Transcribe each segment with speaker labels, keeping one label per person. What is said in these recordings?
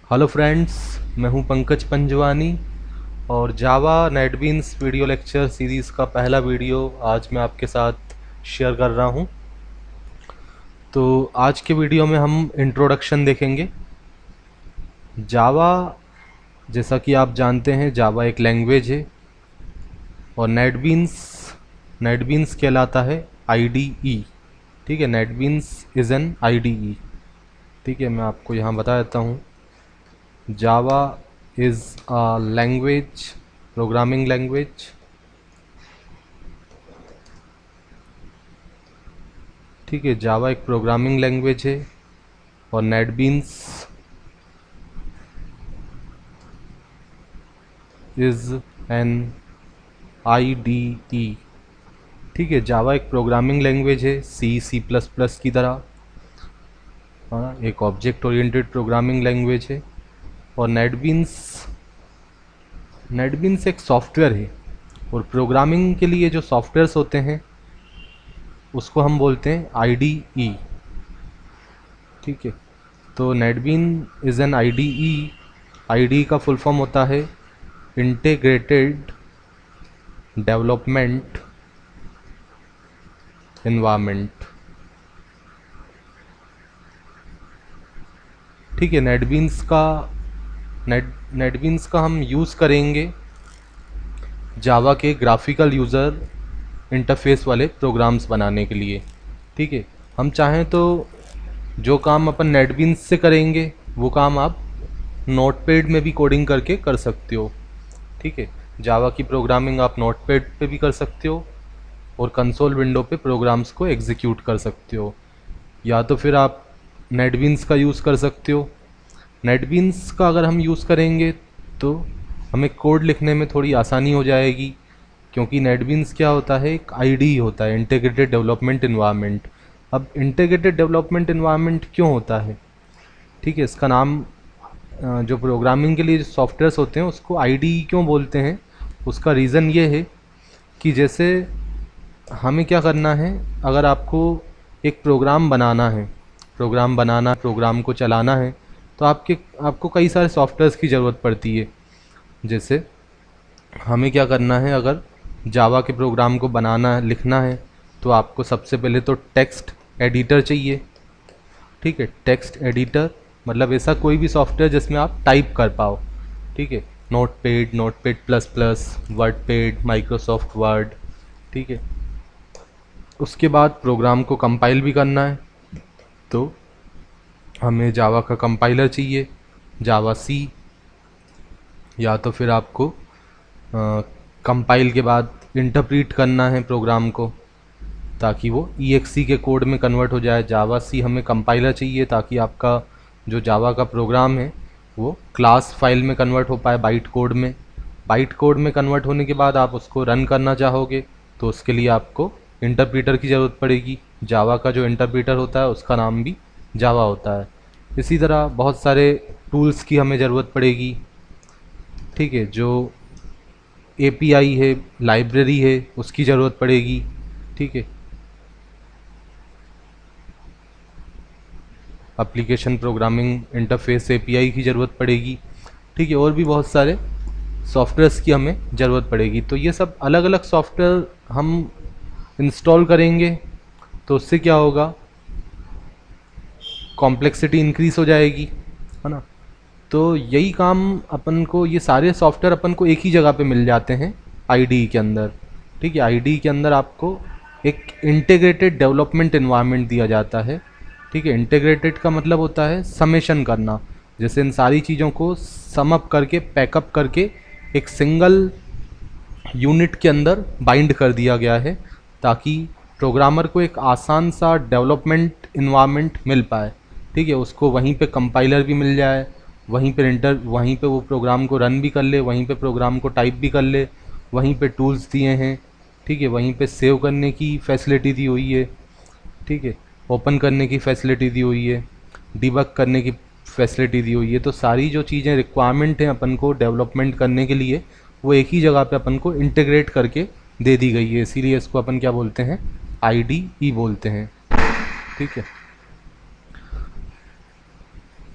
Speaker 1: Hello friends, मैं हूं पंकज पंजवानी और जावा नेटबीन्स वीडियो लेक्चर सीरीज़ का पहला वीडियो आज मैं आपके साथ शेयर कर रहा हूं। तो आज के वीडियो में हम इंट्रोडक्शन देखेंगे। जावा, जैसा कि आप जानते हैं, जावा एक लैंग्वेज है और नेटबीन्स कहलाता है आईडीई। ठीक है, नेटबीन्स इज़ एन आईडीई। ठीक है, मैं आपको यहाँ बता देता हूँ। Java is a language, programming language। ठीक है, जावा एक प्रोग्रामिंग लैंग्वेज है और नेटबीन्स इज एन आईडीई। ठीक है, जावा एक प्रोग्रामिंग लैंग्वेज है, सी प्लस प्लस की तरह। हाँ, एक ऑब्जेक्ट ओरिएंटेड प्रोग्रामिंग लैंग्वेज है। और नेटबीन्स एक सॉफ्टवेयर है और प्रोग्रामिंग के लिए जो सॉफ्टवेयर्स होते हैं उसको हम बोलते हैं आईडीई। ठीक है, तो नेटबीन इज़ एन आईडीई। आईडीई का फुल फॉर्म होता है इंटीग्रेटेड डेवलपमेंट एनवायरनमेंट। ठीक है, नेटबीन्स का हम यूज़ करेंगे जावा के ग्राफिकल यूज़र इंटरफेस वाले प्रोग्राम्स बनाने के लिए। ठीक है, हम चाहें तो जो काम अपन नेटबीन्स से करेंगे वो काम आप नोटपैड में भी कोडिंग करके कर सकते हो। ठीक है, जावा की प्रोग्रामिंग आप नोटपैड पे भी कर सकते हो और कंसोल विंडो पे प्रोग्राम्स को एग्जीक्यूट कर सकते हो, या तो फिर आप नेटबीन्स का यूज़ कर सकते हो। नेटबीन्स का अगर हम यूज़ करेंगे तो हमें कोड लिखने में थोड़ी आसानी हो जाएगी, क्योंकि नेटबीन्स क्या होता है, एक आईडी होता है, इंटीग्रेटेड डेवलपमेंट एनवायरनमेंट। अब इंटीग्रेटेड डेवलपमेंट एनवायरनमेंट क्यों होता है? ठीक है, इसका नाम जो प्रोग्रामिंग के लिए जो सॉफ्टवेयर्स होते हैं उसको आईडीई क्यों बोलते हैं, उसका रीज़न ये है कि जैसे हमें क्या करना है, अगर आपको एक प्रोग्राम को चलाना है तो आपको कई सारे सॉफ्टवेयर्स की ज़रूरत पड़ती है। जैसे हमें क्या करना है, अगर जावा के प्रोग्राम को लिखना है तो आपको सबसे पहले तो टेक्स्ट एडिटर चाहिए। ठीक है, टेक्स्ट एडिटर मतलब ऐसा कोई भी सॉफ्टवेयर जिसमें आप टाइप कर पाओ। ठीक है, notepad plus plus, WordPad, Microsoft word. ठीक है, उसके बाद प्रोग्राम को कंपाइल भी करना है तो हमें जावा का कंपाइलर चाहिए, जावा सी। या तो फिर आपको कंपाइल के बाद इंटरप्रीट करना है प्रोग्राम को ताकि वो EXE के कोड में कन्वर्ट हो जाए। जावा सी हमें कंपाइलर चाहिए ताकि आपका जो जावा का प्रोग्राम है वो क्लास फाइल में कन्वर्ट हो पाए, बाइट कोड में कन्वर्ट होने के बाद आप उसको रन करना चाहोगे तो उसके लिए आपको इंटरप्रीटर की ज़रूरत पड़ेगी। जावा का जो इंटरप्रीटर होता है उसका नाम भी जावा होता है। इसी तरह बहुत सारे टूल्स की हमें ज़रूरत पड़ेगी। ठीक है, जो API है, लाइब्रेरी है, उसकी ज़रूरत पड़ेगी। ठीक है, एप्लीकेशन प्रोग्रामिंग इंटरफेस API की ज़रूरत पड़ेगी। ठीक है, और भी बहुत सारे सॉफ्टवेयर्स की हमें ज़रूरत पड़ेगी। तो ये सब अलग अलग सॉफ्टवेयर हम इंस्टॉल करेंगे तो उससे क्या होगा, कॉम्प्लेक्सिटी इंक्रीज़ हो जाएगी, है ना। तो यही काम अपन को, ये सारे सॉफ्टवेयर अपन को एक ही जगह पे मिल जाते हैं आईडीई के अंदर। ठीक है, आईडीई के अंदर आपको एक इंटीग्रेटेड डेवलपमेंट एनवायरनमेंट दिया जाता है। ठीक है, इंटीग्रेटेड का मतलब होता है समेशन करना, जैसे इन सारी चीज़ों को सम अप करके, पैकअप करके एक सिंगल यूनिट के अंदर बाइंड कर दिया गया है ताकि प्रोग्रामर को एक आसान सा डेवलपमेंट इन्वायरमेंट मिल पाए। ठीक है, उसको वहीं पे कंपाइलर भी मिल जाए, वहीं पे वो प्रोग्राम को रन भी कर ले, वहीं पे प्रोग्राम को टाइप भी कर ले, वहीं पे टूल्स दिए हैं। ठीक है, वहीं पे सेव करने की फैसिलिटी दी हुई है। ठीक है, ओपन करने की फैसिलिटी दी हुई है, डिबग करने की फैसिलिटी दी हुई है। तो सारी जो चीज़ें रिक्वायरमेंट हैं अपन को डेवलपमेंट करने के लिए, वो एक ही जगह पे अपन को इंटीग्रेट करके दे दी गई है। इसीलिए इसको अपन क्या बोलते हैं, आईडीई बोलते हैं। ठीक है,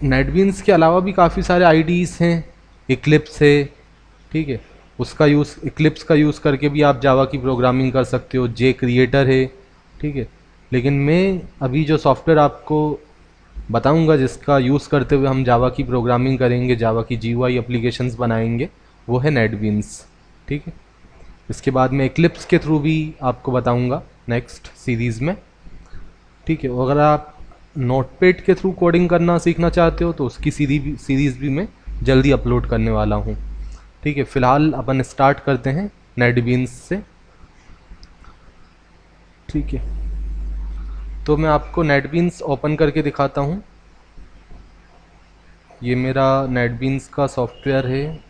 Speaker 1: नेटबीन्स के अलावा भी काफ़ी सारे आईडीज़ हैं, इक्लिप्स है, ठीक है, उसका यूज़, इक्लिप्स का यूज़ करके भी आप जावा की प्रोग्रामिंग कर सकते हो। जे क्रिएटर है, ठीक है। लेकिन मैं अभी जो सॉफ्टवेयर आपको बताऊंगा जिसका यूज़ करते हुए हम जावा की प्रोग्रामिंग करेंगे, जावा की जीयूआई एप्लीकेशंस बनाएंगे, वो है नेटबीन्स, ठीक है। इसके बाद मैं इक्लिप्स के थ्रू भी आपको बताऊंगा नेक्स्ट सीरीज़ में, ठीक है। अगर आप नोटपैड के थ्रू कोडिंग करना सीखना चाहते हो तो उसकी सीरीज़ भी मैं जल्दी अपलोड करने वाला हूँ, ठीक है। फ़िलहाल अपन स्टार्ट करते हैं नेटबीन्स से, ठीक है। तो मैं आपको नेटबीन्स ओपन करके दिखाता हूँ। ये मेरा नेटबीन्स का सॉफ्टवेयर है,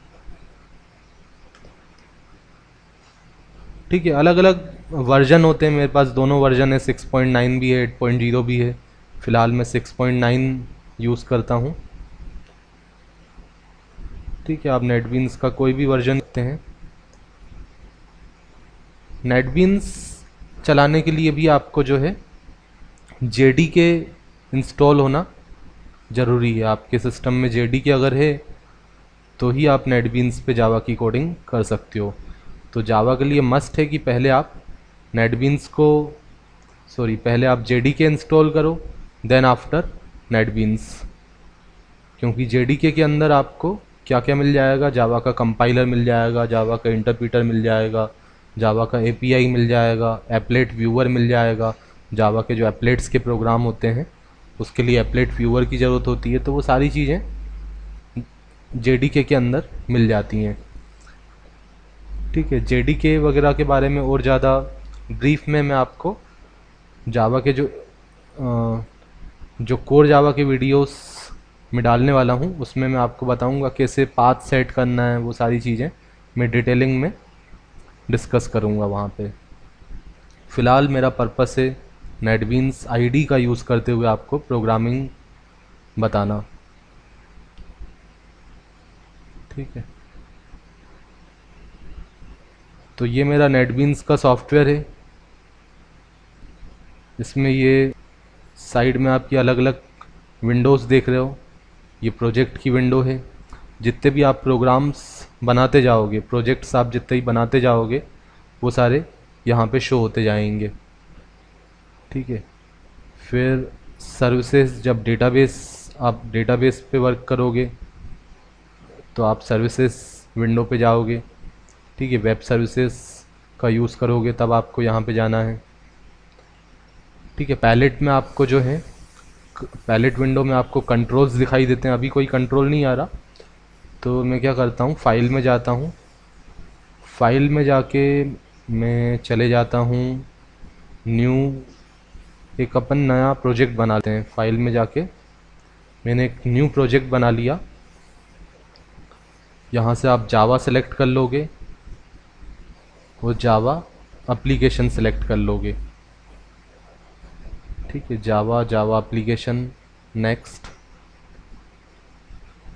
Speaker 1: ठीक है। अलग अलग वर्जन होते हैं, मेरे पास दोनों वर्जन है, 6.9 भी है, 8.0 भी है। फ़िलहाल मैं 6.9 यूज़ करता हूँ, ठीक है। आप नेटबीन्स का कोई भी वर्जन लेते हैं। नेटबीन्स चलाने के लिए भी आपको जो है जेडीके इंस्टॉल होना ज़रूरी है। आपके सिस्टम में जेडीके अगर है तो ही आप नेटबीन्स पे जावा की कोडिंग कर सकते हो। तो जावा के लिए मस्ट है कि पहले आप नेटबीन्स को, सॉरी, पहले आप जेडीके इंस्टॉल करो, देन आफ्टर नेटबीन्स। क्योंकि जेडीके के अंदर आपको क्या क्या मिल जाएगा, जावा का कंपाइलर मिल जाएगा, जावा का इंटरप्रीटर मिल जाएगा, जावा का एपीआई मिल जाएगा, एप्लेट व्यूअर मिल जाएगा। जावा के जो एप्लेट्स के प्रोग्राम होते हैं उसके लिए एप्लेट व्यूअर की ज़रूरत होती है, तो वो सारी चीज़ें जेडीके के अंदर मिल जाती हैं, ठीक है। जेडीके वगैरह के बारे में और ज़्यादा ब्रीफ में मैं आपको जावा के जो कोर जावा के वीडियोस में डालने वाला हूँ उसमें मैं आपको बताऊँगा कैसे पाथ सेट करना है, वो सारी चीज़ें मैं डिटेलिंग में डिस्कस करूँगा वहाँ पे। फ़िलहाल मेरा पर्पस है नेटबीन्स आईडी का यूज़ करते हुए आपको प्रोग्रामिंग बताना, ठीक है। तो ये मेरा नेटबीन्स का सॉफ्टवेयर है। इसमें ये साइड में आपकी अलग अलग विंडोज़ देख रहे हो, ये प्रोजेक्ट की विंडो है। जितने भी आप प्रोग्राम्स बनाते जाओगे, प्रोजेक्ट्स आप जितने ही बनाते जाओगे, वो सारे यहाँ पे शो होते जाएंगे, ठीक है। फिर सर्विसेज, जब आप डेटाबेस पे वर्क करोगे तो आप सर्विसेज विंडो पे जाओगे, ठीक है। वेब सर्विसेज का यूज़ करोगे तब आपको यहाँ पे जाना है, ठीक है। पैलेट में आपको जो है, पैलेट विंडो में आपको कंट्रोल्स दिखाई देते हैं। अभी कोई कंट्रोल नहीं आ रहा, तो मैं क्या करता हूँ, फाइल में जाता हूँ। फाइल में जाके मैं चले जाता हूँ न्यू, एक अपन नया प्रोजेक्ट बनाते हैं। फाइल में जाके मैंने एक न्यू प्रोजेक्ट बना लिया। यहाँ से आप जावा सेलेक्ट कर लोगे, वो जावा एप्लीकेशन सेलेक्ट कर लोगे, ठीक है। जावा एप्लीकेशन, नेक्स्ट,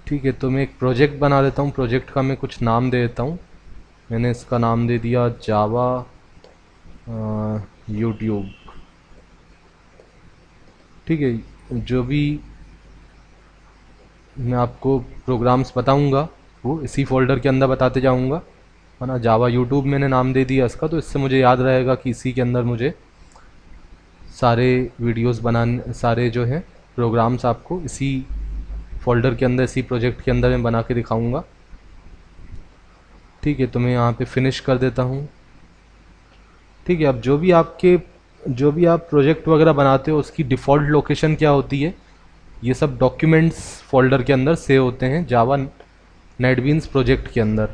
Speaker 1: ठीक है। तो मैं एक प्रोजेक्ट बना लेता हूँ। प्रोजेक्ट का मैं कुछ नाम दे देता हूँ। मैंने इसका नाम दे दिया जावा यूट्यूब, ठीक है। जो भी मैं आपको प्रोग्राम्स बताऊंगा वो इसी फोल्डर के अंदर बताते जाऊंगा, है ना। जावा यूट्यूब मैंने नाम दे दिया इसका, तो इससे मुझे याद रहेगा कि इसी के अंदर मुझे सारे वीडियोस बनाने, सारे जो हैं प्रोग्राम्स आपको इसी फोल्डर के अंदर, इसी प्रोजेक्ट के अंदर मैं बना के दिखाऊंगा, ठीक है। तो मैं यहाँ पे फिनिश कर देता हूँ, ठीक है। अब जो भी आप प्रोजेक्ट वगैरह बनाते हो उसकी डिफ़ॉल्ट लोकेशन क्या होती है, ये सब डॉक्यूमेंट्स फोल्डर के अंदर सेव होते हैं जावा नेटबीन्स प्रोजेक्ट के अंदर,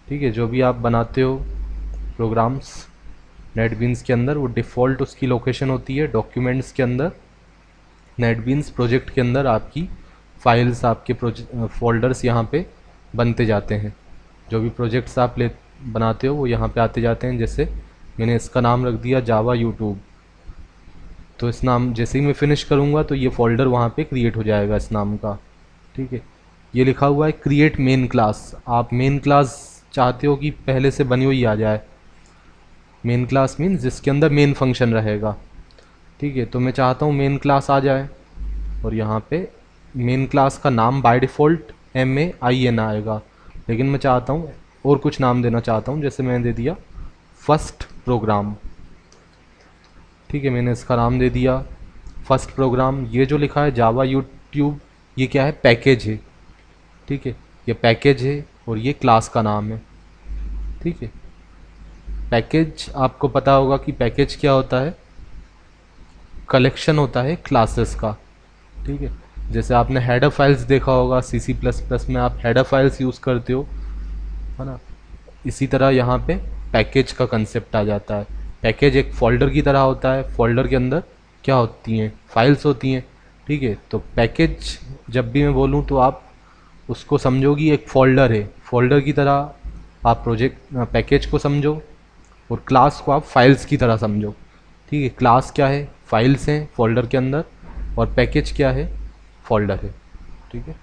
Speaker 1: ठीक है। जो भी आप बनाते हो प्रोग्राम्स नेटबीन्स के अंदर, वो डिफ़ॉल्ट उसकी लोकेशन होती है डॉक्यूमेंट्स के अंदर। नेटबीन्स प्रोजेक्ट के अंदर आपकी फाइल्स, आपके फोल्डर्स यहाँ पे बनते जाते हैं। जो भी प्रोजेक्ट्स आप बनाते हो वो यहाँ पे आते जाते हैं। जैसे मैंने इसका नाम रख दिया जावा यूट्यूब, तो इस नाम जैसे ही मैं फिनिश करूँगा तो ये फ़ोल्डर वहाँ पे क्रिएट हो जाएगा इस नाम का, ठीक है। ये लिखा हुआ है क्रिएट मेन क्लास। आप मेन क्लास चाहते हो कि पहले से बनी हुई आ जाए। मेन क्लास मीन्स जिसके अंदर मेन फंक्शन रहेगा, ठीक है। तो मैं चाहता हूँ मेन क्लास आ जाए और यहाँ पे मेन क्लास का नाम बाय डिफ़ॉल्ट MAIN आएगा, लेकिन मैं चाहता हूँ और कुछ नाम देना चाहता हूँ, जैसे मैंने दे दिया फर्स्ट प्रोग्राम। ठीक है, मैंने इसका नाम दे दिया फर्स्ट प्रोग्राम। ये जो लिखा है जावा यूट्यूब, ये क्या है, पैकेज है। ठीक है, ये पैकेज है और ये क्लास का नाम है। ठीक है, पैकेज आपको पता होगा कि पैकेज क्या होता है, कलेक्शन होता है क्लासेस का। ठीक है, जैसे आपने हेडर फाइल्स देखा होगा, C++ में आप हेडर फाइल्स यूज़ करते हो, है ना। इसी तरह यहाँ पे पैकेज का कंसेप्ट आ जाता है। पैकेज एक फोल्डर की तरह होता है, फोल्डर के अंदर क्या होती हैं, फाइल्स होती हैं। ठीक है, तो पैकेज जब भी मैं बोलूँ तो आप उसको समझोगी एक फ़ोल्डर है, फ़ोल्डर की तरह आप प्रोजेक्ट पैकेज को समझो, और क्लास को आप फाइल्स की तरह समझो। ठीक है, क्लास क्या है, फाइल्स हैं फ़ोल्डर के अंदर, और पैकेज क्या है, फ़ोल्डर है। ठीक है,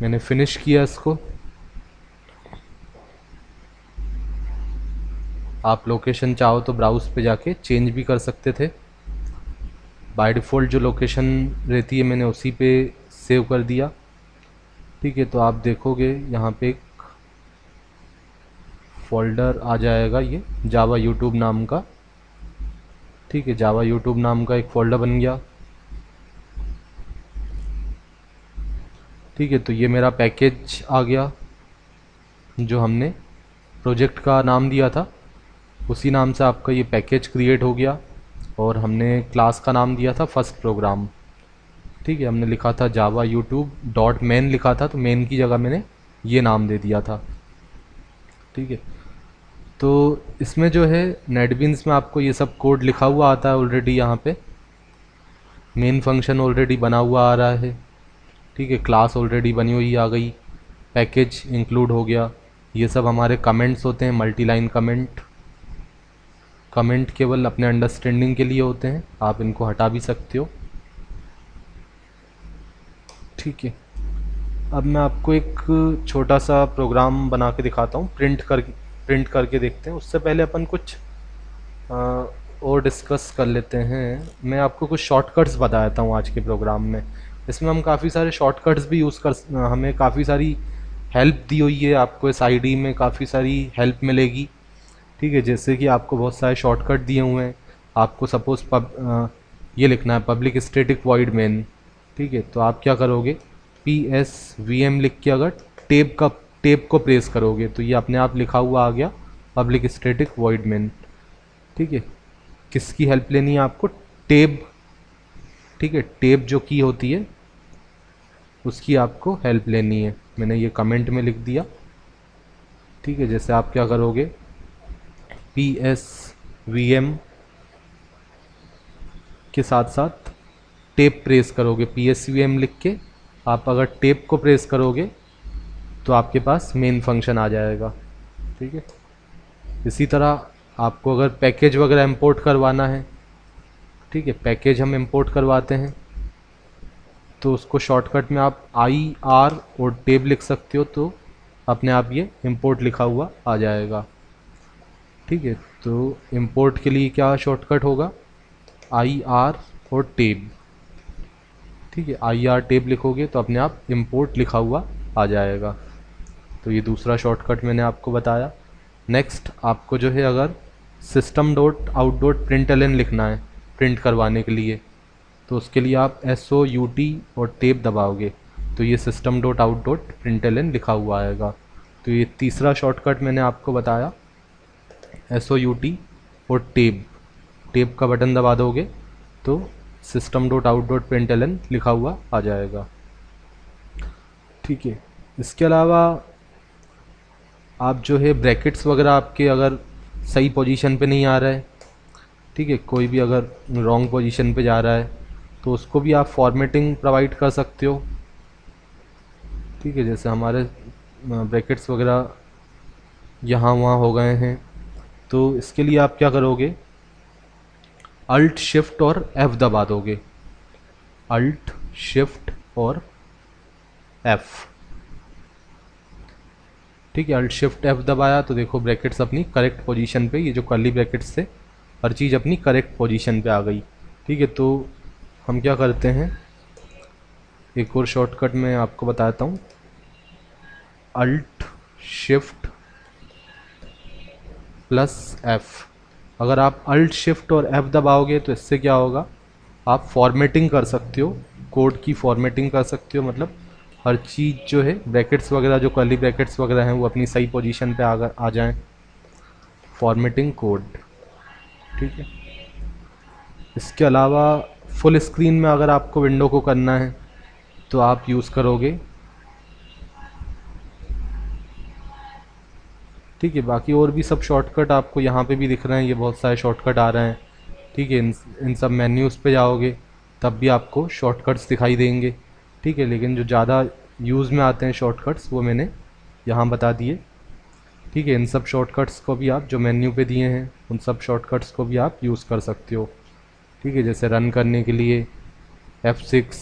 Speaker 1: मैंने फिनिश किया इसको। आप लोकेशन चाहो तो ब्राउज़ पे जाके चेंज भी कर सकते थे। बाय डिफ़ॉल्ट जो लोकेशन रहती है मैंने उसी पे सेव कर दिया। ठीक है, तो आप देखोगे यहाँ पे एक फ़ोल्डर आ जाएगा, ये जावा यूट्यूब नाम का। ठीक है, जावा यूट्यूब नाम का एक फ़ोल्डर बन गया। ठीक है, तो ये मेरा पैकेज आ गया, जो हमने प्रोजेक्ट का नाम दिया था उसी नाम से आपका ये पैकेज क्रिएट हो गया। और हमने क्लास का नाम दिया था फर्स्ट प्रोग्राम। ठीक है, हमने लिखा था जावा यूट्यूब डॉट मेन लिखा था, तो मेन की जगह मैंने ये नाम दे दिया था। ठीक है, तो इसमें जो है नेटबीन्स में आपको ये सब कोड लिखा हुआ आता है ऑलरेडी। यहाँ पे मेन फंक्शन ऑलरेडी बना हुआ आ रहा है। ठीक है, क्लास ऑलरेडी बनी हुई आ गई, पैकेज इंक्लूड हो गया। ये सब हमारे कमेंट्स होते हैं, मल्टी लाइन कमेंट। कमेंट केवल अपने अंडरस्टैंडिंग के लिए होते हैं, आप इनको हटा भी सकते हो। ठीक है, अब मैं आपको एक छोटा सा प्रोग्राम बना के दिखाता हूँ, प्रिंट करके देखते हैं। उससे पहले अपन कुछ और डिस्कस कर लेते हैं। मैं आपको कुछ शॉर्टकट्स बता देता हूँ आज के प्रोग्राम में। इसमें हम काफ़ी सारे शॉर्टकट्स भी यूज़ कर, हमें काफ़ी सारी हेल्प दी हुई है, आपको इस आईडी में काफ़ी सारी हेल्प मिलेगी। ठीक है, जैसे कि आपको बहुत सारे शॉर्टकट दिए हुए हैं। आपको सपोज़ ये लिखना है पब्लिक स्टैटिक वॉइड मेन। ठीक है, तो आप क्या करोगे, PSVM लिख के अगर टेप को प्रेस करोगे तो ये अपने आप लिखा हुआ आ गया पब्लिक स्टैटिक वॉइड मेन। ठीक है, किसकी हेल्प लेनी है आपको, टेब। ठीक है, टेब जो की होती है उसकी आपको हेल्प लेनी है। मैंने ये कमेंट में लिख दिया। ठीक है, जैसे आप क्या करोगे, PSVM के साथ साथ टेप प्रेस करोगे। PSVM लिख के आप अगर टेप को प्रेस करोगे तो आपके पास मेन फंक्शन आ जाएगा। ठीक है, इसी तरह आपको अगर पैकेज वगैरह इंपोर्ट करवाना है, ठीक है, पैकेज हम इंपोर्ट करवाते हैं तो उसको शॉर्टकट में आप IR और टेब लिख सकते हो, तो अपने आप ये इंपोर्ट लिखा हुआ आ जाएगा। ठीक है, तो इंपोर्ट के लिए क्या शॉर्टकट होगा, IR और टेब। ठीक है, IR टेब लिखोगे तो अपने आप इंपोर्ट लिखा हुआ आ जाएगा। तो ये दूसरा शॉर्टकट मैंने आपको बताया। नेक्स्ट आपको जो है अगर system dot out dot println लिखना है प्रिंट करवाने के लिए, तो उसके लिए आप SOUT और टेब दबाओगे तो ये system dot out dot println लिखा हुआ आएगा। तो ये तीसरा शॉर्टकट मैंने आपको बताया, SOUT और टेब का बटन दबा दोगे तो system dot out dot println लिखा हुआ आ जाएगा। ठीक है, इसके अलावा आप जो है ब्रैकेट्स वगैरह आपके अगर सही पोजीशन पे नहीं आ रहा है, ठीक है, कोई भी अगर रॉन्ग पोजीशन पे जा रहा है तो उसको भी आप फॉर्मेटिंग प्रोवाइड कर सकते हो। ठीक है, जैसे हमारे ब्रैकेट्स वगैरह यहाँ वहाँ हो गए हैं, तो इसके लिए आप क्या करोगे, अल्ट शिफ्ट और F दबा दोगे, अल्ट शिफ्ट और F। ठीक है, अल्ट शिफ्ट F दबाया तो देखो ब्रैकेट्स अपनी करेक्ट पोजीशन पे, ये जो कर्ली ब्रैकेट्स थे हर चीज़ अपनी करेक्ट पोजीशन पे आ गई। ठीक है, तो हम क्या करते हैं, एक और शॉर्टकट मैं आपको बताता हूँ, अल्ट शिफ्ट प्लस एफ। अगर आप अल्ट शिफ्ट और एफ दबाओगे तो इससे क्या होगा, आप फॉर्मेटिंग कर सकते हो, कोड की फॉर्मेटिंग कर सकते हो, मतलब हर चीज़ जो है ब्रैकेट्स वगैरह, जो कर्ली ब्रैकेट्स वगैरह हैं वो अपनी सही पोजीशन पे आ जाएं, फॉर्मेटिंग कोड। ठीक है। इसके अलावा फुल स्क्रीन में अगर आपको विंडो को करना है तो आप यूज़ करोगे, ठीक है। बाकी और भी सब शॉर्टकट आपको यहाँ पे भी दिख रहे हैं, ये बहुत सारे शॉर्टकट आ रहे हैं, ठीक है। इन सब मेन्यूज़ पे जाओगे तब भी आपको शॉर्टकट्स दिखाई देंगे, ठीक है। लेकिन जो ज़्यादा यूज़ में आते हैं शॉर्टकट्स वो मैंने यहाँ बता दिए, ठीक है। इन सब शॉर्टकट्स को भी आप जो मेन्यू पे दिए हैं उन सब शॉर्टकट्स को भी आप यूज़ कर सकते हो, ठीक है। जैसे रन करने के लिए F6,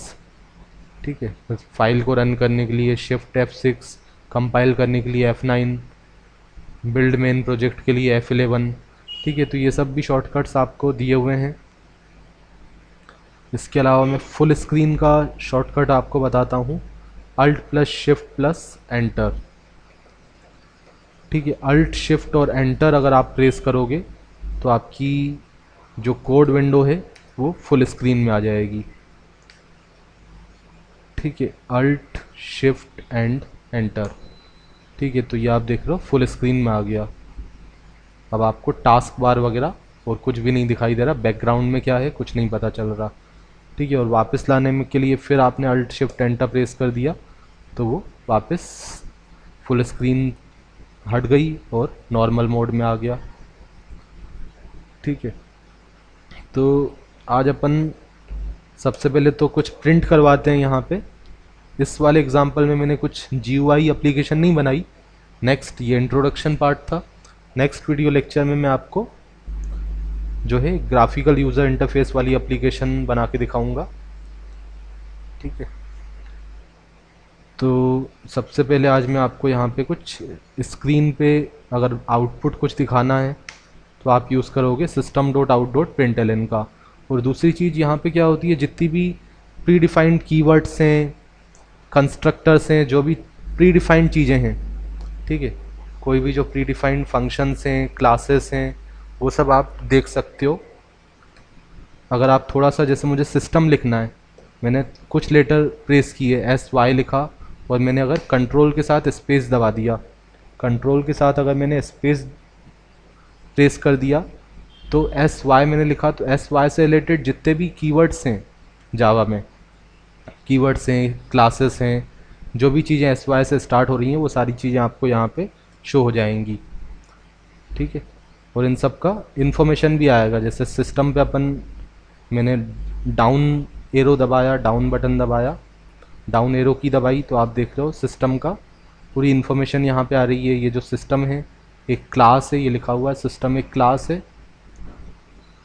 Speaker 1: ठीक है। फाइल को रन करने के लिए शिफ्ट F6, कंपाइल करने के लिए F9, बिल्ड मेन प्रोजेक्ट के लिए F11, ठीक है। तो ये सब भी शॉर्टकट्स आपको दिए हुए हैं। इसके अलावा मैं फुल स्क्रीन का शॉर्टकट आपको बताता हूँ, alt plus shift plus enter, ठीक है। अल्ट शिफ्ट और एंटर अगर आप प्रेस करोगे तो आपकी जो कोड विंडो है वो फुल स्क्रीन में आ जाएगी, ठीक है। अल्ट शिफ्ट एंड एंटर, ठीक है। तो ये आप देख रहे हो फुल स्क्रीन में आ गया। अब आपको टास्क बार वगैरह और कुछ भी नहीं दिखाई दे रहा, बैकग्राउंड में क्या है कुछ नहीं पता चल रहा, ठीक है। और वापस लाने में के लिए फिर आपने अल्ट शिफ्ट एंटर प्रेस कर दिया तो वो वापस फुल स्क्रीन हट गई और नॉर्मल मोड में आ गया, ठीक है। तो आज अपन सबसे पहले तो कुछ प्रिंट करवाते हैं यहाँ पे। इस वाले एग्जांपल में मैंने कुछ GUI एप्लीकेशन नहीं बनाई, नेक्स्ट ये इंट्रोडक्शन पार्ट था। नेक्स्ट वीडियो लेक्चर में मैं आपको जो है ग्राफिकल यूज़र इंटरफेस वाली एप्लीकेशन बना के दिखाऊंगा, ठीक है। तो सबसे पहले आज मैं आपको यहाँ पे कुछ स्क्रीन पे अगर आउटपुट कुछ दिखाना है तो आप यूज़ करोगे system.out.println का। और दूसरी चीज़ यहाँ पे क्या होती है, जितनी भी प्री डिफाइंड कीवर्ड्स हैं, कंस्ट्रक्टर्स हैं, जो भी प्री डिफाइंड चीज़ें हैं, ठीक है, कोई भी जो प्री डिफाइंड फंक्शंस हैं, क्लासेस हैं, वो सब आप देख सकते हो। अगर आप थोड़ा सा, जैसे मुझे सिस्टम लिखना है, मैंने कुछ लेटर प्रेस किए, SY लिखा और मैंने अगर कंट्रोल के साथ स्पेस दबा दिया, कंट्रोल के साथ अगर मैंने स्पेस प्रेस कर दिया तो SY मैंने लिखा, तो SY से रिलेटेड जितने भी कीवर्ड्स हैं जावा में, कीवर्ड्स हैं, क्लासेस हैं, जो भी चीज़ें SY से स्टार्ट हो रही हैं वो सारी चीज़ें आपको यहाँ पे शो हो जाएंगी, ठीक है। और इन सब का इन्फॉर्मेशन भी आएगा। जैसे सिस्टम पे मैंने डाउन एरो दबाया, डाउन बटन दबाया, डाउन एरो की दबाई, तो आप देख रहे हो सिस्टम का पूरी इन्फॉर्मेशन यहाँ पे आ रही है। ये जो सिस्टम है एक क्लास है, ये लिखा हुआ है सिस्टम एक क्लास है,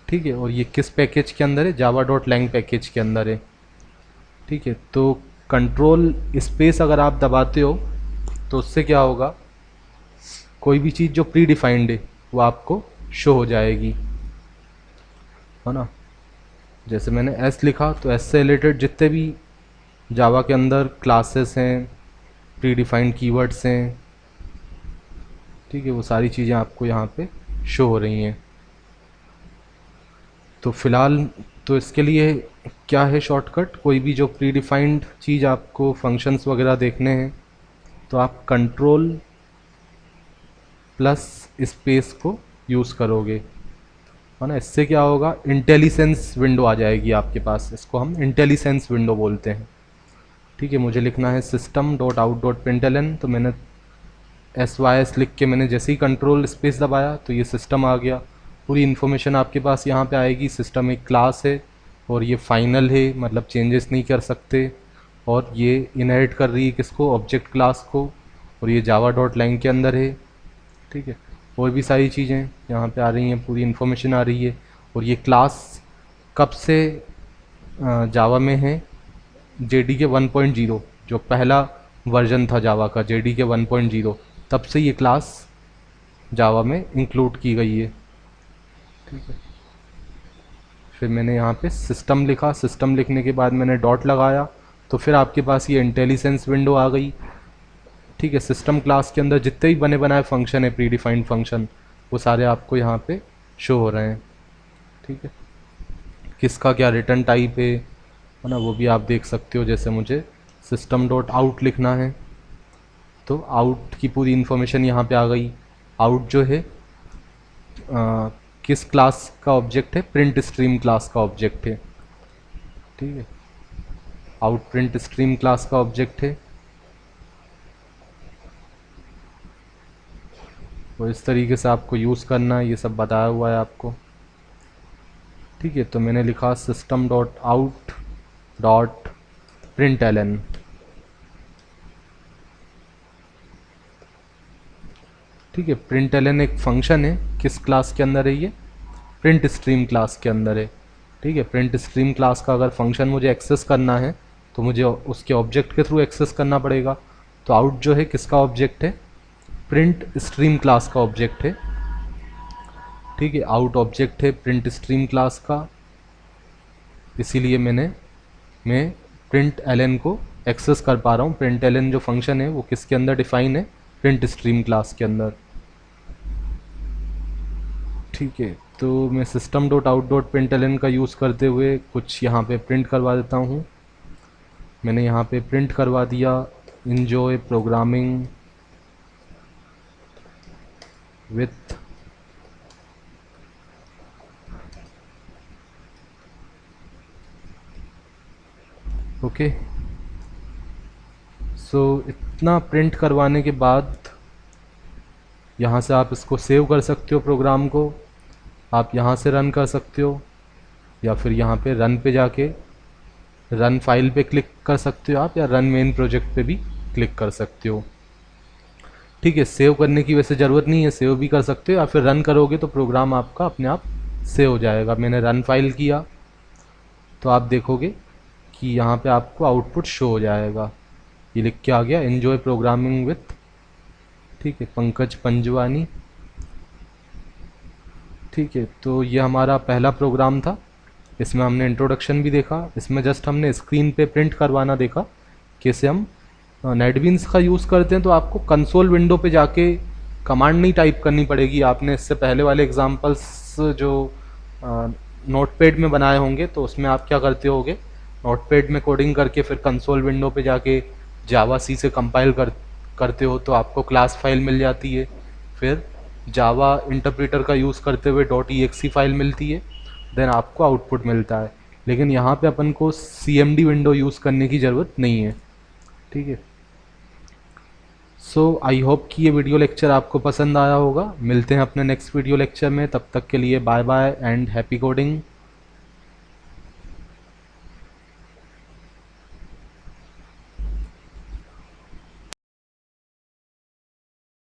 Speaker 1: ठीक है। और ये किस पैकेज के अंदर है, java.lang पैकेज के अंदर है, ठीक है। तो कंट्रोल स्पेस अगर आप दबाते हो तो उससे क्या होगा, कोई भी चीज़ जो प्री डिफाइंड है वो आपको शो हो जाएगी, है ना। जैसे मैंने S लिखा तो S से रिलेटेड जितने भी जावा के अंदर क्लासेस हैं, प्री डिफाइंड कीवर्ड्स हैं, ठीक है, वो सारी चीज़ें आपको यहाँ पे शो हो रही हैं। तो फ़िलहाल तो इसके लिए क्या है शॉर्टकट, कोई भी जो प्री डिफाइंड चीज़ आपको फंक्शंस वगैरह देखने हैं तो आप कंट्रोल प्लस स्पेस को यूज़ करोगे, है ना। इससे क्या होगा, इंटेलिसेंस विंडो आ जाएगी आपके पास, इसको हम इंटेलिसेंस विंडो बोलते हैं, ठीक है। मुझे लिखना है system.out.println, तो मैंने SYS लिख के मैंने जैसे ही कंट्रोल स्पेस दबाया तो ये सिस्टम आ गया। पूरी इन्फॉर्मेशन आपके पास यहाँ पे आएगी। सिस्टम एक क्लास है और ये फाइनल है, मतलब चेंजेस नहीं कर सकते, और ये इनहेरिट कर रही है किसको, ऑब्जेक्ट क्लास को, और ये java.lang के अंदर है, ठीक है। और भी सारी चीज़ें यहाँ पे आ रही हैं, पूरी इन्फॉर्मेशन आ रही है। और ये क्लास कब से जावा में है, JDK 1.0 जो पहला वर्जन था जावा का, JDK 1.0, तब से ये क्लास जावा में इंक्लूड की गई है, ठीक है। फिर मैंने यहाँ पे सिस्टम लिखा, सिस्टम लिखने के बाद मैंने डॉट लगाया, तो फिर आपके पास ये इंटेलिजेंस विंडो आ गई। ठीक है, सिस्टम क्लास के अंदर जितने भी बने बनाए फंक्शन है, प्री डिफाइंड फंक्शन, वो सारे आपको यहाँ पे शो हो रहे हैं। ठीक है, किसका क्या रिटर्न टाइप है ना, वो भी आप देख सकते हो। जैसे मुझे सिस्टम डॉट आउट लिखना है तो आउट की पूरी इन्फॉर्मेशन यहाँ पे आ गई। आउट जो है किस क्लास का ऑब्जेक्ट है, प्रिंट स्ट्रीम क्लास का ऑब्जेक्ट है। ठीक है, आउट प्रिंट स्ट्रीम क्लास का ऑब्जेक्ट है। तो इस तरीके से आपको यूज़ करना है, ये सब बताया हुआ है आपको। ठीक है, तो मैंने लिखा system dot out dot print ln. ठीक है, प्रिंट एलन एक फंक्शन है, किस क्लास के अंदर है ये, प्रिंट स्ट्रीम क्लास के अंदर है। ठीक है, प्रिंट स्ट्रीम क्लास का अगर फंक्शन मुझे एक्सेस करना है तो मुझे उसके ऑब्जेक्ट के थ्रू एक्सेस करना पड़ेगा। तो आउट जो है किसका ऑब्जेक्ट है, प्रिंट स्ट्रीम क्लास का ऑब्जेक्ट है। ठीक है, आउट ऑब्जेक्ट है प्रिंट स्ट्रीम क्लास का, इसीलिए मैं प्रिंट एलन को एक्सेस कर पा रहा हूँ। प्रिंट एलन जो फंक्शन है वो किसके अंदर डिफाइन है, प्रिंट स्ट्रीम क्लास के अंदर। ठीक है, तो मैं system dot out dot print ln का यूज़ करते हुए कुछ यहाँ पे प्रिंट करवा देता हूँ। मैंने यहाँ पे प्रिंट करवा दिया, इन्जॉय प्रोग्रामिंग विथ ओके। सो इतना प्रिंट करवाने के बाद यहाँ से आप इसको सेव कर सकते हो, प्रोग्राम को आप यहाँ से रन कर सकते हो, या फिर यहाँ पे रन पे जाके रन फाइल पे क्लिक कर सकते हो आप, या रन मेन प्रोजेक्ट पे भी क्लिक कर सकते हो। ठीक है, सेव करने की वैसे ज़रूरत नहीं है, सेव भी कर सकते हो, या फिर रन करोगे तो प्रोग्राम आपका अपने आप सेव हो जाएगा। मैंने रन फाइल किया तो आप देखोगे कि यहाँ पे आपको आउटपुट शो हो जाएगा, ये लिख के आ गया, एन्जॉय प्रोग्रामिंग विथ, ठीक है, पंकज पंजवानी। ठीक है, तो ये हमारा पहला प्रोग्राम था, इसमें हमने इंट्रोडक्शन भी देखा, इसमें जस्ट हमने स्क्रीन पे प्रिंट करवाना देखा कैसे हम नेटबीन्स का यूज़ करते हैं। तो आपको कंसोल विंडो पे जाके कमांड नहीं टाइप करनी पड़ेगी, आपने इससे पहले वाले एग्जांपल्स जो नोटपैड में बनाए होंगे तो उसमें आप क्या करते होगे, नोटपैड में कोडिंग करके फिर कंसोल विंडो पे जाके जावा सी से कंपाइल करते हो तो आपको क्लास फाइल मिल जाती है, फिर जावा इंटरप्रेटर का यूज़ करते हुए .exe फाइल मिलती है, देन आपको आउटपुट मिलता है। लेकिन यहाँ पे अपन को CMD विंडो यूज़ करने की ज़रूरत नहीं है। ठीक है, सो आई होप कि ये वीडियो लेक्चर आपको पसंद आया होगा। मिलते हैं अपने नेक्स्ट वीडियो लेक्चर में, तब तक के लिए bye bye and happy coding.